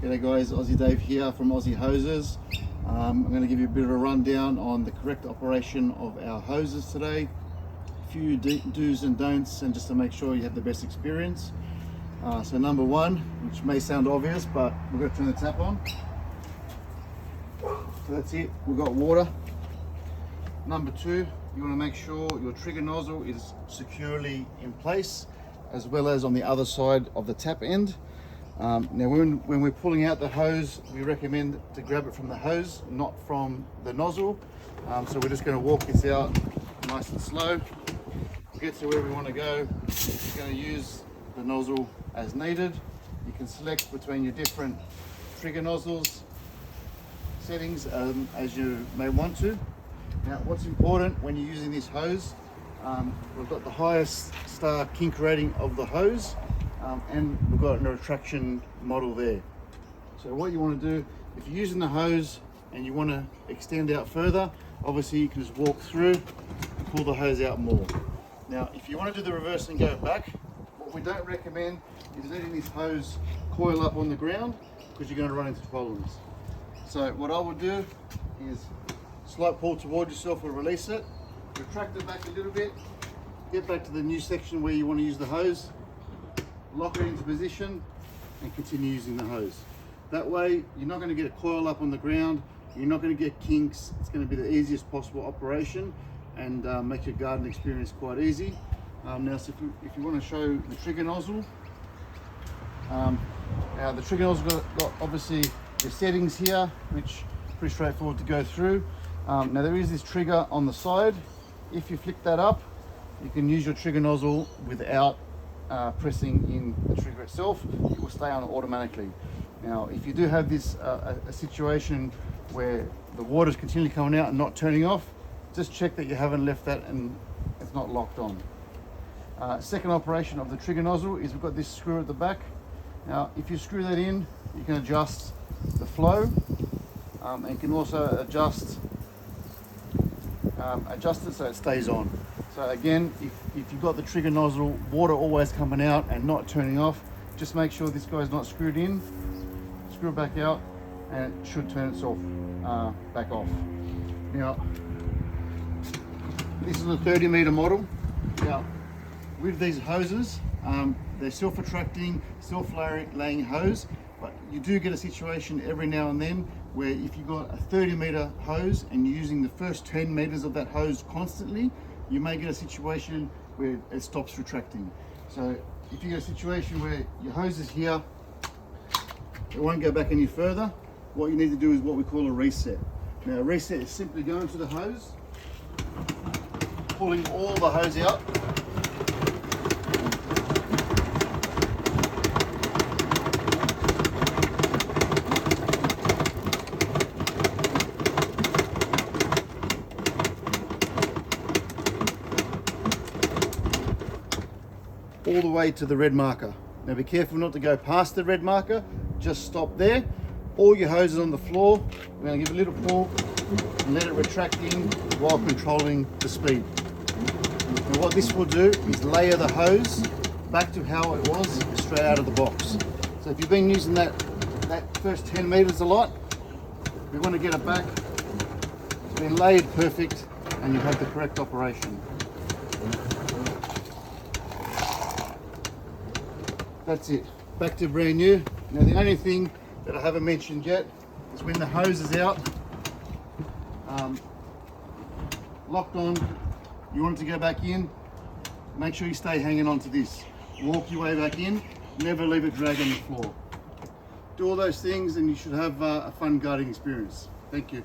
G'day guys, Aussie Dave here from Aussie Hoses. I'm going to give you a bit of a rundown on the correct operation of our hoses today. A few do's and don'ts, and just to make sure you have the best experience. So number one, which may sound obvious, but we're going to turn the tap on. So that's it, we've got water. Number two, you want to make sure your trigger nozzle is securely in place, as well as on the other side of the tap end. Now when we're pulling out the hose, we recommend to grab it from the hose, not from the nozzle. So we're just going to walk this out nice and slow. Get to where we want to go. We're going to use the nozzle as needed. You can select between your different trigger nozzles settings as you may want to. Now what's important when you're using this hose, we've got the highest star kink rating of the hose. And we've got a retraction model there. So what you want to do, if you're using the hose and you want to extend out further, obviously you can just walk through and pull the hose out more. Now if you want to do the reverse and go back, what we don't recommend is letting this hose coil up on the ground, because you're going to run into problems. So what I would do is slight pull towards yourself will release it, retract it back a little bit, get back to the new section where you want to use the hose, lock it into position and continue using the hose. That way you're not going to get a coil up on the ground, you're not going to get kinks. It's going to be the easiest possible operation and make your garden experience quite easy. Now so if you want to show the trigger nozzle, now the trigger nozzle got obviously the settings here, which are pretty straightforward to go through. Now there is this trigger on the side. If you flick that up, you can use your trigger nozzle without pressing in the trigger itself. It will stay on automatically. Now if you do have this a situation where the water is continually coming out and not turning off, just check that you haven't left that and it's not locked on. Second operation of the trigger nozzle is we've got this screw at the back. Now if you screw that in, you can adjust the flow, and you can also adjust it so it stays on. So again, if you've got the trigger nozzle, water always coming out and not turning off, just make sure this guy's not screwed in, screw it back out, and it should turn itself back off. Now, this is a 30-meter model. Now, with these hoses, they're self-attracting, self-laying hose, but you do get a situation every now and then where if you've got a 30-meter hose and you're using the first 10 meters of that hose constantly, you may get a situation where it stops retracting. So if you get a situation where your hose is here, it won't go back any further, what you need to do is what we call a reset. Now a reset is simply going to the hose, pulling all the hose out, all the way to the red marker. Now be careful not to go past the red marker, just stop there. All your hoses on the floor, we're going to give a little pull and let it retract in while controlling the speed. Now what this will do is layer the hose back to how it was straight out of the box. So if you've been using that first 10 meters a lot, we want to get it back to being layered perfect and you have the correct operation. That's it, back to brand new. Now the only thing that I haven't mentioned yet is when the hose is out, locked on, you want it to go back in, make sure you stay hanging on to this. Walk your way back in, never leave it drag on the floor. Do all those things and you should have a fun gardening experience. Thank you.